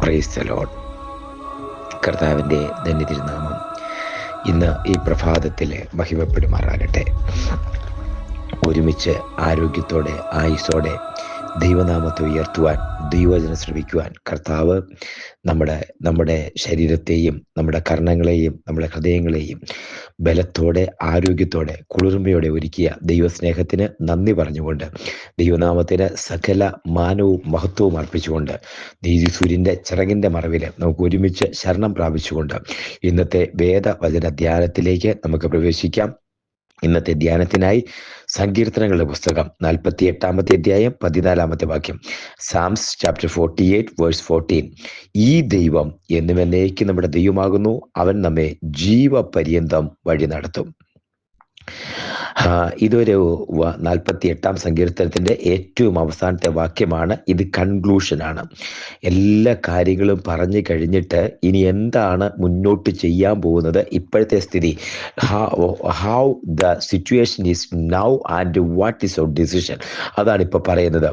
Praise the Lord. കർത്താവിൻ്റെ ധന്യതിരുനാമം ഇന്ന് ഈ പ്രഭാതത്തിൽ മഹിമപ്പെടുമാറാകട്ടെ. ഒരുമിച്ച് ആരോഗ്യത്തോടെ ആയുസ്സോടെ ദൈവനാമത്തെ ഉയർത്തുവാൻ, ദൈവവചനം ശ്രവിക്കുവാൻ കർത്താവ് നമ്മുടെ ശരീരത്തെയും നമ്മുടെ കർണങ്ങളെയും നമ്മുടെ ഹൃദയങ്ങളെയും ബലത്തോടെ ആരോഗ്യത്തോടെ കുളിർമയോടെ ഒരുക്കിയ ദൈവസ്നേഹത്തിന് നന്ദി പറഞ്ഞുകൊണ്ട് ദൈവനാമത്തിന് സകല മാനവും മഹത്വവും അർപ്പിച്ചുകൊണ്ട് നീതിസൂര്യൻ്റെ ചിറകിൻ്റെ മറവിൽ നമുക്ക് ഒരുമിച്ച് ശരണം പ്രാപിച്ചുകൊണ്ട് ഇന്നത്തെ വേദവചന ധ്യാനത്തിലേക്ക് നമുക്ക് പ്രവേശിക്കാം. ഇന്നത്തെ ധ്യാനത്തിനായി സങ്കീർത്തനങ്ങളുടെ പുസ്തകം 48 അധ്യായം 14 വാക്യം, സാംസ് ചാപ്റ്റർ 48 വേഴ്സ് 14. ഈ ദൈവം എന്നുമെന്നേക്കും നമ്മുടെ ദൈവമാകുന്നു, അവൻ നമ്മെ ജീവപര്യന്തം വഴി നടത്തും. ഇതൊരു 48 സങ്കീർത്തനത്തിൻ്റെ ഏറ്റവും അവസാനത്തെ വാക്യമാണ്. ഇത് കൺക്ലൂഷനാണ്. എല്ലാ കാര്യങ്ങളും പറഞ്ഞു കഴിഞ്ഞിട്ട് ഇനി എന്താണ് മുന്നോട്ട് ചെയ്യാൻ പോകുന്നത്, ഇപ്പോഴത്തെ സ്ഥിതി, how the situation is now and what is our decision, അതാണ് ഇപ്പോൾ പറയുന്നത്.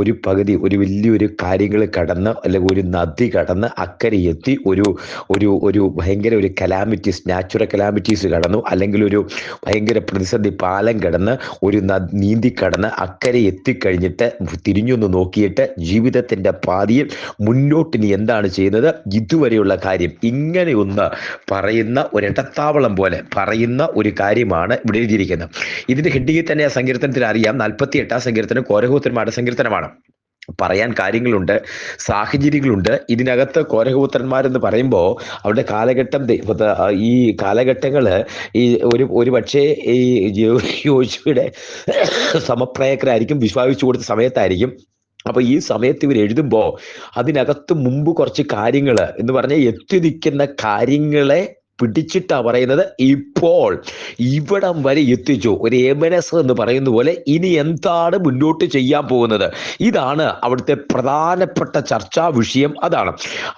ഒരു പകുതി ഒരു വലിയൊരു കാര്യങ്ങൾ കടന്ന് അല്ലെങ്കിൽ ഒരു നദി കടന്ന് അക്കരെ എത്തി ഒരു ഭയങ്കര ഒരു കലാമിറ്റീസ്, നാച്ചുറൽ കലാമിറ്റീസ് കടന്നു, അല്ലെങ്കിൽ ഒരു ഭയങ്കര പ്രതിസന്ധി പാലം കടന്ന് നീന്തി കടന്ന് അക്കരെ എത്തിക്കഴിഞ്ഞിട്ട് തിരിഞ്ഞൊന്ന് നോക്കിയിട്ട് ജീവിതത്തിന്റെ പാതിയിൽ മുന്നോട്ടിനി എന്താണ് ചെയ്യുന്നത്, ഇതുവരെയുള്ള കാര്യം ഇങ്ങനെയൊന്ന് പറയുന്ന ഒരിടത്താവളം പോലെ പറയുന്ന ഒരു കാര്യമാണ് ഇവിടെ എഴുതിയിരിക്കുന്നത്. ഇതിന്റെ ഹെഡിങ്ങിൽ തന്നെ ആ സങ്കീർത്തനത്തിൽ അറിയാം. 48 സങ്കീർത്തനം കോരഹപുത്രന്മാരുടെ സങ്കീർത്തനമാണ്. പറയാൻ കാര്യങ്ങളുണ്ട്, സാഹചര്യങ്ങളുണ്ട്. ഇതിനകത്ത് കോരഹപുത്രന്മാരെന്ന് പറയുമ്പോൾ അവരുടെ കാലഘട്ടം, ഈ കാലഘട്ടങ്ങൾ ഒരു പക്ഷേ ഈ യോശുവയുടെ സമപ്രായക്കാരായിരിക്കും, വിശ്വാസിച്ചു കൊടുത്ത സമയത്തായിരിക്കും. അപ്പൊ ഈ സമയത്ത് ഇവർ എഴുതുമ്പോൾ അതിനകത്ത് മുമ്പ് കുറച്ച് കാര്യങ്ങൾ എന്ന് പറഞ്ഞാൽ എത്തി നിൽക്കുന്ന കാര്യങ്ങളെ പിടിച്ചിട്ടാ പറയുന്നത്. ഇപ്പോൾ ഇവിടം വരെ എത്തിച്ചു, ഒരു എമനസ് എന്ന് പറയുന്ന പോലെ ഇനി എന്താണ് മുന്നോട്ട് ചെയ്യാൻ പോകുന്നത്, ഇതാണ് അവിടുത്തെ പ്രധാനപ്പെട്ട ചർച്ചാ വിഷയം. അതാണ്.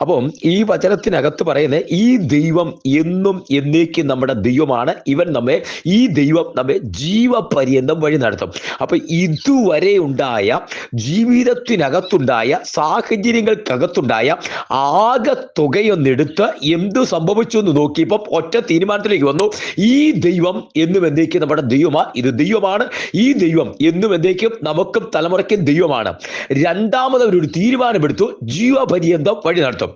അപ്പം ഈ വചനത്തിനകത്ത് പറയുന്നത് ഈ ദൈവം എന്നും എന്നേക്കും നമ്മുടെ ദൈവമാണ്, ഈ ദൈവം നമ്മെ ജീവപര്യന്തം വഴി നടത്തും. അപ്പൊ ഇതുവരെ ഉണ്ടായ ജീവിതത്തിനകത്തുണ്ടായ സാഹചര്യങ്ങൾക്കകത്തുണ്ടായ ആകെ തുകയൊന്നെടുത്ത് എന്തു സംഭവിച്ചു എന്ന് നോക്കി ഒറ്റ തീരുമാനത്തിലേക്ക് വന്നു. ഈ ദൈവം എന്നും എന്നേക്കും നമ്മുടെ ദൈവമാണ്, ഇത് ദൈവമാണ്. ഈ ദൈവം എന്നും എന്നേക്കും നമുക്കും തലമുറയ്ക്കും ദൈവമാണ്. രണ്ടാമത് അവരൊരു തീരുമാനമെടുത്തു, ജീവപര്യന്തം വഴി നടത്തും.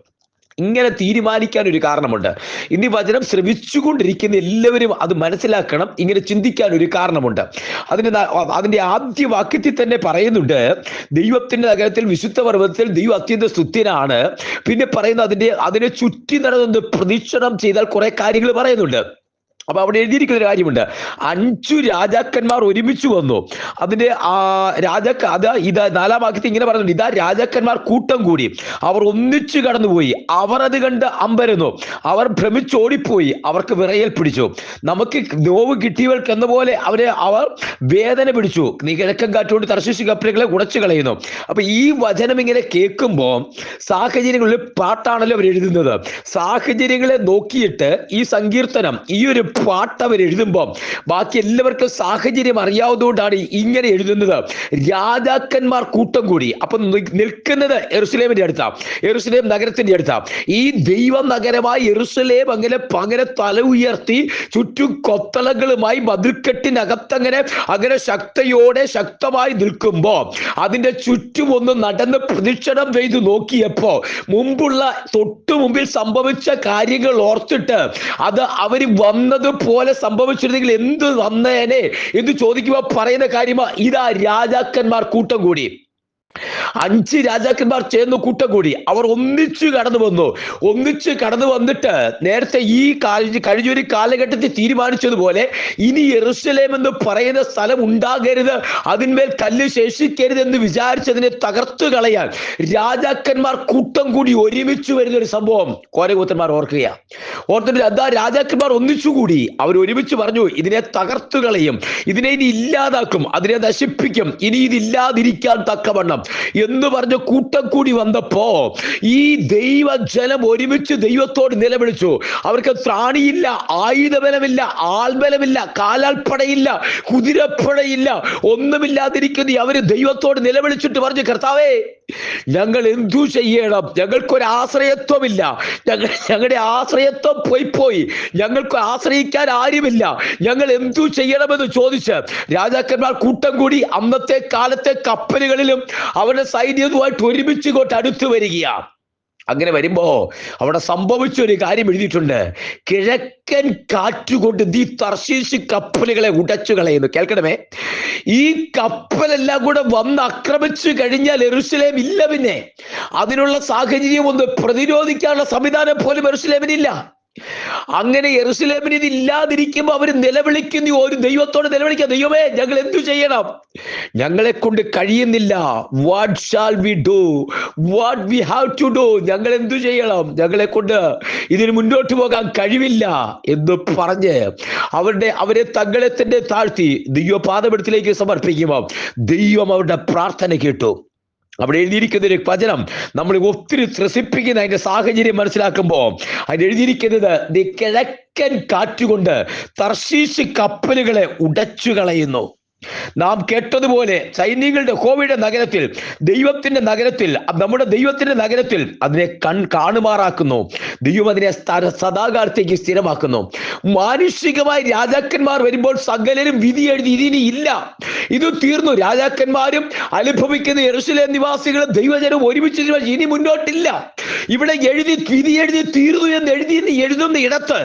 ഇങ്ങനെ തീരുമാനിക്കാൻ ഒരു കാരണമുണ്ട്. ഇനി വചനം ശ്രമിച്ചുകൊണ്ടിരിക്കുന്ന എല്ലാവരും അത് മനസ്സിലാക്കണം. ഇങ്ങനെ ചിന്തിക്കാൻ ഒരു കാരണമുണ്ട്. അതിന്റെ ആദ്യ വാക്യത്തിൽ തന്നെ പറയുന്നുണ്ട്, ദൈവത്തിന്റെ നഗരത്തിൽ വിശുദ്ധ പർവ്വതത്തിൽ ദൈവം അത്യന്ത സ്തുത്യനാണ്. പിന്നെ പറയുന്ന അതിനെ ചുറ്റി നടന്ന് പ്രദക്ഷിണം ചെയ്താൽ കുറെ കാര്യങ്ങൾ പറയുന്നുണ്ട്. അപ്പൊ അവിടെ എഴുതിയിരിക്കുന്ന ഒരു കാര്യമുണ്ട്, 5 രാജാക്കന്മാർ ഒരുമിച്ച് വന്നു. അതിന്റെ ഇത് 4 വാക്യത്തിൽ ഇങ്ങനെ പറയുന്നുണ്ട്, ഇതാ രാജാക്കന്മാർ കൂട്ടം കൂടി, അവർ ഒന്നിച്ചു കടന്നുപോയി, അവർ അത് കണ്ട് അമ്പരന്നു, അവർ ഭ്രമിച്ചോടിപ്പോയി, അവർക്ക് വിറയൽ പിടിച്ചു, നമുക്ക് നോവ് കിട്ടിയവർക്ക് എന്ന പോലെ അവർ വേദന പിടിച്ചു, നീ കിഴക്കൻ കാറ്റുകൊണ്ട് തർശീശ് കപ്പലുകളെ ഉടച്ചു കളയുന്നു. അപ്പൊ ഈ വചനം ഇങ്ങനെ കേൾക്കുമ്പോൾ സാഹചര്യങ്ങളിൽ പാട്ടാണല്ലോ അവർ എഴുതുന്നത്. സാഹചര്യങ്ങളെ നോക്കിയിട്ട് ഈ സങ്കീർത്തനം, ഈ ഒരു പാട്ട് അവർ എഴുതുമ്പോൾ ബാക്കി എല്ലാവർക്കും സാഹചര്യം അറിയാവുന്നതുകൊണ്ടാണ് ഇങ്ങനെ എഴുതുന്നത്. രാജാക്കന്മാർ കൂട്ടം കൂടി. അപ്പൊ നിൽക്കുന്നത് യെരൂശലേമിന്റെ അടുത്താ, യെരൂശലേം നഗരത്തിന്റെ അടുത്താ. ഈ ദൈവ നഗരമായ യെരൂശലേം അങ്ങനെ തല ഉയർത്തി ചുറ്റും കൊത്തളങ്ങളുമായി മതിൽക്കെട്ടിനകത്തങ്ങനെ ശക്തമായി നിൽക്കുമ്പോ അതിന്റെ ചുറ്റും ഒന്ന് നടന്ന് പ്രദക്ഷിണം ചെയ്ത് നോക്കിയപ്പോ തൊട്ടു മുമ്പിൽ സംഭവിച്ച കാര്യങ്ങൾ ഓർത്തിട്ട് അത് അവര് പോലെ സംഭവിച്ചിരുന്നെങ്കിൽ എന്ത് വന്നേനെ എന്ന് ചോദിക്കുമ്പോൾ പറയുന്ന കാര്യമാ, ഇതാ രാജാക്കന്മാർ കൂട്ടം കൂടി. 5 രാജാക്കന്മാർ ചേർന്ന് കൂട്ടം കൂടി. അവർ ഒന്നിച്ചു കടന്നു വന്നിട്ട് നേരത്തെ ഈ കഴിഞ്ഞൊരു കാലഘട്ടത്തിൽ തീരുമാനിച്ചതുപോലെ ഇനി യെരൂശലേം എന്ന് പറയുന്ന സ്ഥലം ഉണ്ടാകരുത്, അതിന്മേൽ കല്ല് ശേഷിക്കരുത് എന്ന് വിചാരിച്ചതിനെ തകർത്തു കളയാൻ രാജാക്കന്മാർ കൂട്ടം കൂടി ഒരുമിച്ച് വരുന്ന ഒരു സംഭവം കോരഹപുത്രന്മാർ ഓർത്തിട്ട് അതാ രാജാക്കന്മാർ ഒന്നിച്ചുകൂടി. അവർ ഒരുമിച്ച് പറഞ്ഞു, ഇതിനെ തകർത്തു കളയും, ഇതിനെ ഇനി ഇല്ലാതാക്കും, അതിനെ നശിപ്പിക്കും, ഇനി ഇതില്ലാതിരിക്കാൻ തക്കവണ്ണം എന്ന് പറഞ്ഞ് കൂട്ടം കൂടി വന്നപ്പോ ഈ ദൈവജനം ഒരുമിച്ച് ദൈവത്തോട് നിലവിളിച്ചു. അവർക്ക് ത്രാണിയില്ല, ആയുധബലമില്ല, ആൾബലമില്ല, കാലാൾപ്പടയില്ല, കുതിരപ്പടയില്ല, ഒന്നുമില്ലാതിരിക്കുന്ന അവര് ദൈവത്തോട് നിലവിളിച്ചിട്ട് പറഞ്ഞു, കർത്താവേ ഞങ്ങൾ എന്തു ചെയ്യണം? ഞങ്ങൾക്കൊരു ആശ്രയത്വമില്ല, ഞങ്ങളുടെ ആശ്രയത്വം പോയി, ഞങ്ങൾക്ക് ആശ്രയിക്കാൻ ആരുമില്ല, ഞങ്ങൾ എന്തു ചെയ്യണമെന്ന് ചോദിച്ച് രാജാക്കന്മാർ കൂട്ടം കൂടി അന്നത്തെ കാലത്തെ കപ്പലുകളിലും അവരുടെ സൈന്യവുമായിട്ട് ഒരുമിച്ച് ഇങ്ങോട്ട് അടുത്തു വരികയാണ്. അങ്ങനെ വരുമ്പോ അവിടെ സംഭവിച്ചൊരു കാര്യം എഴുതിയിട്ടുണ്ട്. കിഴക്കൻ കാറ്റുകൊണ്ട് ഈ തർശീശ് കപ്പലുകളെ ഉടച്ചു കളയുന്നു. കേൾക്കണമേ, ഈ കപ്പലെല്ലാം കൂടെ വന്ന് ആക്രമിച്ചു കഴിഞ്ഞാൽ യെരൂശലേം ഇല്ല. പിന്നെ അതിനുള്ള സാഹചര്യം ഒന്ന് പ്രതിരോധിക്കാനുള്ള സംവിധാനം പോലും യെരൂശലേമിനില്ല. അങ്ങനെ യെരൂശലേമിന് ഇത് ഇല്ലാതിരിക്കുമ്പോ അവര് നിലവിളിക്കുന്ന ഒരു ദൈവത്തോട് നിലവിളിക്കുക, ദൈവമേ ഞങ്ങൾ എന്തു ചെയ്യണം? ഞങ്ങളെ കൊണ്ട് കഴിയുന്നില്ല. What shall we do? What we have to do? ഞങ്ങൾ എന്തു ചെയ്യണം? ഞങ്ങളെ കൊണ്ട് ഇതിന് മുന്നോട്ട് പോകാൻ കഴിവില്ല എന്ന് പറഞ്ഞ് അവരെ തങ്ങളെ തന്നെ താഴ്ത്തി ദൈവപാദപീഠത്തിലേക്ക് സമർപ്പിക്കുമ്പോൾ ദൈവം അവരുടെ പ്രാർത്ഥന കേട്ടു. അവിടെ എഴുതിയിരിക്കുന്ന ഒരു വചനം നമ്മൾ ഒത്തിരി ത്രസിപ്പിക്കുന്ന അതിന്റെ സാഹചര്യം മനസ്സിലാക്കുമ്പോൾ അതിൽ എഴുതിയിരിക്കുന്നത് കിഴക്കൻ കാറ്റുകൊണ്ട് തർശീശ് കപ്പലുകളെ ഉടച്ചു കളയുന്നു. നാം കേട്ടതുപോലെ സൈന്യങ്ങളുടെ യഹോവയുടെ നഗരത്തിൽ, ദൈവത്തിന്റെ നഗരത്തിൽ, നമ്മുടെ ദൈവത്തിന്റെ നഗരത്തിൽ അതിനെ കാണുമാറാക്കുന്നു. ദൈവം അതിനെ സദാകാലത്തേക്ക് സ്ഥിരമാക്കുന്നു. മാനുഷികമായി രാജാക്കന്മാർ വരുമ്പോൾ സകലരും വിധി എഴുതി ഇതിനി ഇല്ല, ഇത് തീർന്നു. രാജാക്കന്മാരും അനുഭവിക്കുന്ന യെരൂശലേം നിവാസികളും ദൈവജനവും ഒരുമിച്ച് ഇനി മുന്നോട്ടില്ല. ഇവിടെ വിധി എഴുതി തീർന്നു എന്ന് എഴുതുന്ന ഇടത്ത്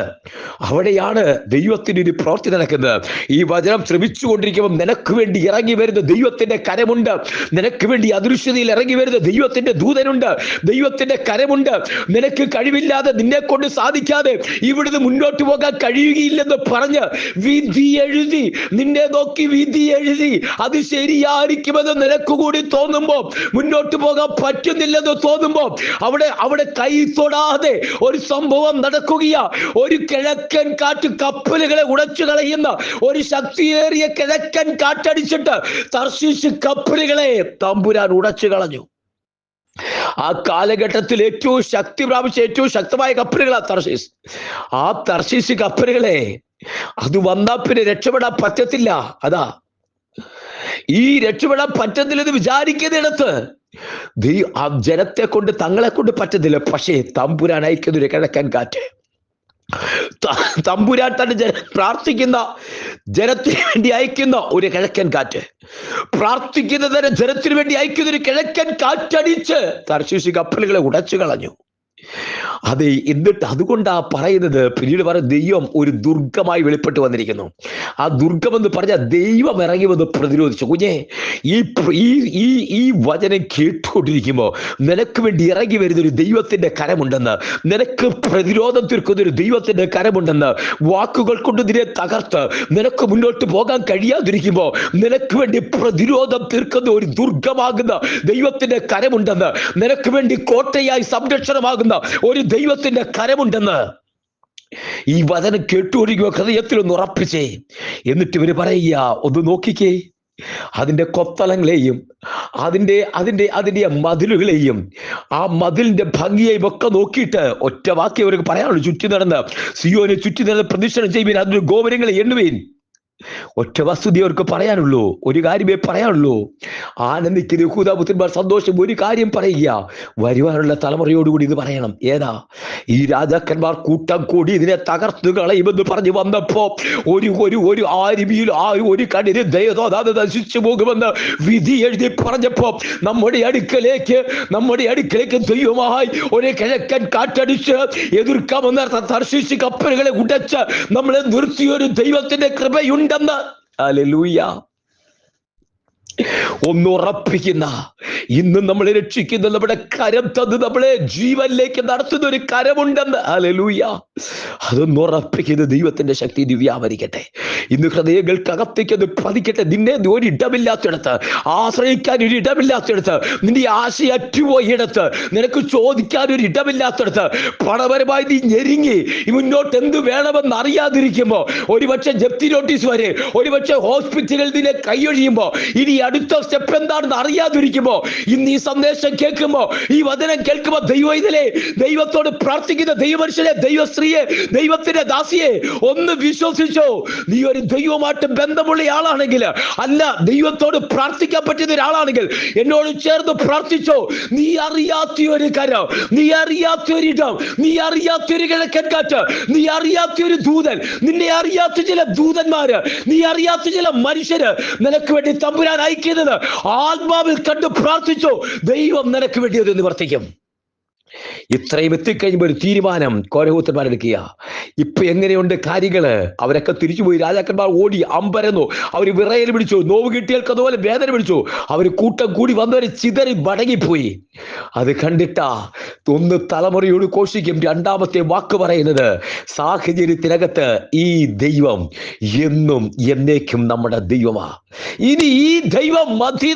അവിടെയാണ് ദൈവത്തിന്റെ ഒരു പ്രവൃത്തി നടക്കുന്നത്. ഈ വചനം ശ്രമിച്ചുകൊണ്ടിരിക്കുമ്പോൾ നിനക്ക് വേണ്ടി ഇറങ്ങി വരുന്ന ദൈവത്തിന്റെ കരമുണ്ട്. നിനക്ക് വേണ്ടി അദൃശ്യതയിൽ ഇറങ്ങി വരുന്ന ദൈവത്തിന്റെ ദൂതനുണ്ട്. ദൈവത്തിന്റെ കരമുണ്ട്. നിനക്ക് കഴിവില്ലാതെ, നിന്നെ കൊണ്ട് സാധിക്കാതെ ഇവിടുന്ന് മുന്നോട്ട് പോകാൻ കഴിയുകയില്ലെന്ന് പറഞ്ഞ് വിധി എഴുതി, നിന്നെ നോക്കി വിധി എഴുതി അത് ശരിയായിരിക്കുമെന്ന് നിനക്ക് കൂടി തോന്നുമ്പോ, മുന്നോട്ട് പോകാൻ പറ്റുന്നില്ലെന്ന് തോന്നുമ്പോ അവിടെ കൈ തൊടാതെ ഒരു സംഭവം നടക്കുകയാ. ഒരു കിഴക്കൻ കാറ്റ് കപ്പലുകളെ ഉടച്ചു കളയുന്ന ഒരു ശക്തിയേറിയ കിഴക്കൻ കാറ്റടിച്ചിട്ട് തർശീശ് കപ്പലുകളെ തമ്പുരാൻ ഉടച്ചു കളഞ്ഞു. ആ കാലഘട്ടത്തിൽ ഏറ്റവും ശക്തി പ്രാപിച്ച ഏറ്റവും ശക്തമായ കപ്പലുകളാ തർശീശ്. ആ തർശീശ് കപ്പലുകളെ അത് വന്നാ പിന്നെ രക്ഷപ്പെടാൻ പറ്റത്തില്ല. അതാ ഈ രക്ഷപ്പെടാൻ പറ്റത്തില്ലെന്ന് വിചാരിക്കുന്നിടത്ത് ആ ജനത്തെ കൊണ്ട്, തങ്ങളെ കൊണ്ട് പറ്റത്തില്ല. പക്ഷേ തമ്പുരാൻ അയക്കുന്ന ഒരു കിഴക്കൻ കാറ്റ്, തമ്പുരാൻ തന്റെ പ്രാർത്ഥിക്കുന്ന ജനത്തിന് വേണ്ടി അയക്കുന്ന ഒരു കിഴക്കൻ കാറ്റ്, പ്രാർത്ഥിക്കുന്ന ജനത്തിന് വേണ്ടി അയക്കുന്ന ഒരു കിഴക്കൻ കാറ്റടിച്ച് തർശീശ് കപ്പലുകളെ ഉടച്ചു കളഞ്ഞു. അതെ, എന്നിട്ട് അതുകൊണ്ടാ പറയുന്നത്, പിന്നീട് പറയുന്നത് ദൈവം ഒരു ദുർഗമായി വെളിപ്പെട്ട് വന്നിരിക്കുന്നു. ആ ദുർഗം എന്ന് പറഞ്ഞാൽ ദൈവം ഇറങ്ങി വന്ന് പ്രതിരോധിച്ചു. കുഞ്ഞെ, ഈ വചനം കേട്ടുകൊണ്ടിരിക്കുമ്പോ നിനക്ക് വേണ്ടി ഇറങ്ങി വരുന്ന ഒരു ദൈവത്തിന്റെ കരമുണ്ടെന്ന്, നിനക്ക് പ്രതിരോധം തീർക്കുന്ന ഒരു ദൈവത്തിന്റെ കരമുണ്ടെന്ന്, വാക്കുകൾ കൊണ്ട് നിന്നെ തകർത്ത് നിനക്ക് മുന്നോട്ട് പോകാൻ കഴിയാതിരിക്കുമ്പോ നിനക്ക് വേണ്ടി പ്രതിരോധം തീർക്കുന്ന ഒരു ദുർഗമാകുന്ന ദൈവത്തിന്റെ കരമുണ്ടെന്ന്, നിനക്ക് വേണ്ടി കോട്ടയായി സംരക്ഷണമാകുന്ന ഒരു ദൈവത്തിന്റെ കരമുണ്ടെന്ന് ഈ വചനം കേട്ടുകൊണ്ടിരിക്കുക. ഹൃദയത്തിലൊന്ന് ഉറപ്പിച്ചേ. എന്നിട്ട് ഇവര് പറയുക, ഒന്ന് നോക്കിക്കേ, അതിന്റെ കൊത്തളങ്ങളെയും അതിന്റെ മതിലുകളെയും ആ മതിലിന്റെ ഭംഗിയെയും ഒക്കെ നോക്കിയിട്ട് ഒറ്റ വാക്യം അവർക്ക് പറയാനുള്ളൂ. ചുറ്റി നടന്ന് സിയോനെ ചുറ്റി നടന്ന് പ്രദക്ഷിണം ചെയ്യുവിൻ, അതിന്റെ ഗോപുരങ്ങളെ എണ്ണുവിൻ. ഒറ്റ വസ്തുത അവർക്ക് പറയാനുള്ളൂ, ഒരു കാര്യമേ പറയാനുള്ളൂ. ആനന്ദിക്കുന്ന യഹൂദാപുത്രന്മാർ സന്തോഷം ഒരു കാര്യം പറയുക, വരുവാനുള്ള തലമുറയോടുകൂടി ഇത് പറയണം. ഏതാ? ഈ രാജാക്കന്മാർ കൂട്ടം കൂടി ഇതിനെ തകർത്തു കളയുമെന്ന് പറഞ്ഞു വന്നപ്പോ ഒരു ആരുമിയിൽ ഒരു കണ്ണിന് ദയതോതാതെ നശിച്ചു പോകുമെന്ന് വിധി എഴുതി പറഞ്ഞപ്പോ നമ്മുടെ അടുക്കലേക്ക് ദൈവമായി ഒരു കിഴക്കൻ കാറ്റടിച്ച് എതിർക്കാമെന്ന തർശീശ് കപ്പലുകളെ ഉടച്ച് നമ്മളെ നിർത്തിയൊരു ദൈവത്തിന്റെ കൃപയുണ്ട്. ഹല്ലേലൂയ. ഒന്നുറപ്പിക്കുന്ന, ഇന്ന് നമ്മളെ രക്ഷിക്കുന്ന നമ്മുടെ കരം തന്ന് നമ്മളെ ജീവനിലേക്ക് നടത്തുന്ന ഒരു കരമുണ്ടെന്ന്. ഹല്ലേലൂയ. അതൊന്ന് ഉറപ്പിക്കുന്ന ദൈവത്തിന്റെ ശക്തി ദിവ്യാവരിക്കട്ടെ. ഇന്ന് ഹൃദയങ്ങൾക്കകത്തേക്ക് അത് പതിക്കട്ടെ. നിന്നെ ഒരിടമില്ലാത്തിടത്ത്, ആശ്രയിക്കാൻ ഒരു ഇടമില്ലാത്തിടത്ത്, നിന്റെ ആശയറ്റുപോയിടത്ത്, നിനക്ക് ചോദിക്കാൻ ഒരു ഇടമില്ലാത്തിടത്ത്, പണപരമായി നീ ഞെരുങ്ങി മുന്നോട്ട് എന്ത് വേണമെന്ന് അറിയാതിരിക്കുമ്പോ, ഒരുപക്ഷെ ജപ്തി നോട്ടീസ് വരെ, ഒരുപക്ഷെ ഹോസ്പിറ്റലിൽ നിന്നെ കൈയൊഴിയുമ്പോ, ഇനി അടുത്ത സ്റ്റെപ്പ് എന്താണെന്ന് അറിയാതിരിക്കുമ്പോ, ഇന്ന് ഈ സന്ദേശം കേൾക്കുമ്പോ, ഈ വചനം കേൾക്കുമ്പോ, ദൈവത്തിലെ ദൈവത്തോട് പ്രാർത്ഥിക്കുന്ന ദൈവമനുഷ്യനെ, ദൈവസ്ത്രീയെ, ദൈവത്തിന്റെ ദാസിയെ ഒന്ന് വിശ്വസിച്ചോ. നീ ഒരു ദൈവമായിട്ട് ബന്ധമുള്ള ആളാണെങ്കിൽ, അല്ല ദൈവത്തോട് പ്രാർത്ഥിക്കാൻ പറ്റുന്ന ഒരാളാണെങ്കിൽ എന്നോട് ചേർന്ന് പ്രാർത്ഥിച്ചോ. നീ അറിയാത്തൊരു കരം, നീ അറിയാത്തൊരിടം, നീ അറിയാത്തൊരു കിഴക്കൻ കാറ്റ്, നീ അറിയാത്തൊരു ദൂതൻ, നിന്നെ അറിയാത്ത ചില ദൂതന്മാര്, നീ അറിയാത്ത ചില മനുഷ്യര് നിനക്ക് വേണ്ടി തമ്പുരാൻ അയക്കുന്നത് ആത്മാവിൽ കണ്ട് പ്രാർത്ഥിച്ചോ. ദൈവം നിനക്ക് വേണ്ടി അത് നിവർത്തിക്കും. ഇത്രയും എത്തിക്കഴിയുമ്പോൾ ഒരു തീരുമാനം കോരഹൂത്തന്മാരെടുക്കുക. ഇപ്പൊ എങ്ങനെയുണ്ട് കാര്യങ്ങള്? അവരൊക്കെ തിരിച്ചുപോയി. രാജാക്കന്മാർ ഓടി അമ്പരന്നു. അവര് വിറയൽ പിടിച്ചു. നോവ് കിട്ടിയവർക്ക് അതുപോലെ വേദന പിടിച്ചു. അവര് കൂട്ടം കൂടി വന്നവര് ചിതറി മടങ്ങിപ്പോയി. അത് കണ്ടിട്ടാ ഒന്ന് തലമുറയോട് ഘോഷിക്കും. രണ്ടാമത്തെ വാക്ക് പറയുന്നത്, സാഹചര്യത്തിനകത്ത് ഈ ദൈവം എന്നും എന്നേക്കും നമ്മുടെ ദൈവമാ. ഇനി ഈ ദൈവം മതി.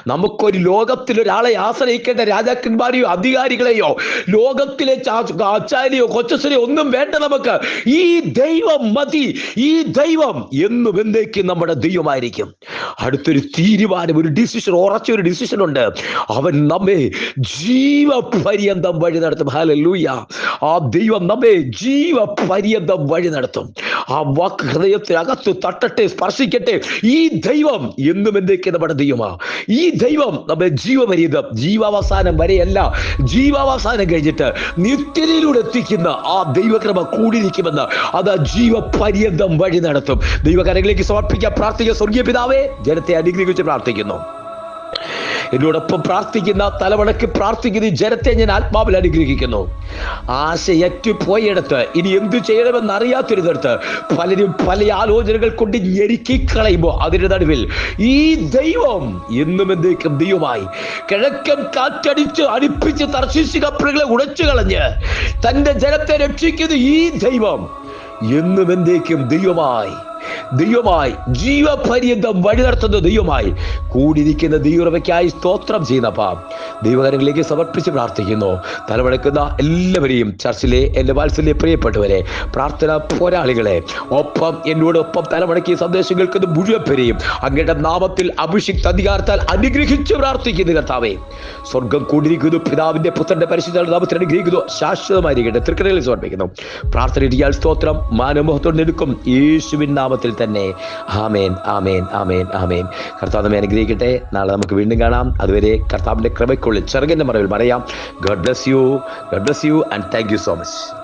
നമുക്കൊരു ലോകത്തിലൊരാളെ ആശ്രയിക്കേണ്ട രാജാക്കന്മാരെയോ അധികാരികളെയോ ലോകത്തിലെ ആചാര്യയോ കൊച്ചസനെയോ ഒന്നും വേണ്ട. നമുക്ക് ഈ ദൈവം മതി. ഈ ദൈവം എന്നും എന്നേക്കും നമ്മുടെ ദൈവമായിരിക്കും. അടുത്തൊരു തീരുമാനം, ഒരു ഡിസിഷൻ, ഉറച്ചൊരു ഡിസിഷൻ ഉണ്ട്. അവൻ നമ്മെ ജീവപര്യന്തം വഴി നടത്തും. ഹല്ലേലൂയ. ആ ദൈവം നമ്മെ ജീവപര്യന്തം വഴി നടത്തും. ആ വാക്ക് ഹൃദയത്തിനകത്ത് തട്ടട്ടെ, സ്പർശിക്കട്ടെ. ഈ ദൈവം എന്നും എന്നേക്കും നമ്മുടെ ദൈവമാ. ഈ ദൈവം നമ്മെ ജീവപര്യന്തം, ജീവാവസാനം വരെയല്ല, ജീവാവസാനം കഴിഞ്ഞിട്ട് നിത്യതയിലൂടെ എത്തിക്കുന്ന ആ ദൈവകൃപ കൂടിയിരിക്കുമെന്ന്, അത് ജീവപര്യന്തം വഴി നടത്തും. ദൈവകരങ്ങളിലേക്ക് സമർപ്പിക്കാൻ പ്രാർത്ഥിക്കുക. സ്വർഗീയ പിതാവേ, ജനത്തെ അനുഗ്രഹിച്ച് പ്രാർത്ഥിക്കുന്നു. എന്നോടൊപ്പം പ്രാർത്ഥിക്കുന്ന, തലവണക്ക് പ്രാർത്ഥിക്കുന്ന ഈ ജനത്തെ ഞാൻ ആത്മാവിൽ അനുഗ്രഹിക്കുന്നു. ആശയറ്റു പോയിടത്ത്, ഇനി എന്തു ചെയ്യണമെന്ന് അറിയാത്തിരുന്നിടത്ത് പലരും പല ആലോചനകൾ കൊണ്ട് ഞെരുക്കിക്കളയുമ്പോൾ, അതിന്റെ നടുവിൽ ഈ ദൈവം എന്നും എന്നേക്കും ദൈവമായി കിഴക്കൻ കാറ്റടിച്ച് അടുപ്പിച്ച് തർശീശ് കപ്പലുകളെ ഉടച്ചു കളഞ്ഞ് തന്റെ ജനത്തെ രക്ഷിക്കുന്ന ഈ ദൈവം എന്നും എന്നേക്കും ദൈവമായി ജീവപര്യന്തം വഴി നടത്തുന്ന ദൈവമായി കൂടിയിരിക്കുന്ന ദൈവകൃപയ്ക്കായി സ്തോത്രം ചെയ്യുന്നപ്പാ. ദൈവകരങ്ങളിലേക്ക് സമർപ്പിച്ച് പ്രാർത്ഥിക്കുന്നു. തലമുടക്കുന്ന എല്ലാവരെയും, ചർച്ചിലെ എൻ്റെ വാത്സല്യ പ്രിയപ്പെട്ടവരെ, പ്രാർത്ഥന പോരാളികളെ, ഒപ്പം എന്നോടൊപ്പം തലമുടക്കി സന്ദേശം കേൾക്കുന്ന മുഴുവൻ പേരെയും അങ്ങയുടെ നാമത്തിൽ അഭിഷിക്ത അധികാരത്താൽ അനുഗ്രഹിച്ച് പ്രാർത്ഥിക്കുന്നു. കർത്താവേ, സ്വർഗം കൂടിയിരിക്കുന്നു. പിതാവിന്റെ പുത്രന്റെ പരിശുദ്ധ നാമത്തിൽ അനുഗ്രഹിക്കുന്നു. ശാശ്വതമായിരിക്കട്ടെ. തൃക്കരങ്ങളിൽ സമർപ്പിക്കുന്നു. പ്രാർത്ഥന സ്തോത്രം മാനമോഹത്തോടെ എടുക്കും യേശുവിൻ നാമത്തിൽ തന്നെ. ആമേൻ, ആമേൻ, ആമേൻ, ആമേൻ. കർത്താവ് നമ്മെ അനുഗ്രഹിക്കട്ടെ. നാളെ നമുക്ക് വീണ്ടും കാണാം. അതുവരെ കർത്താവിന്റെ കൃപയ്ക്കുള്ളിൽ ചെറുകന്റെ മറവിൽ പറയാം. God bless you and thank you so much.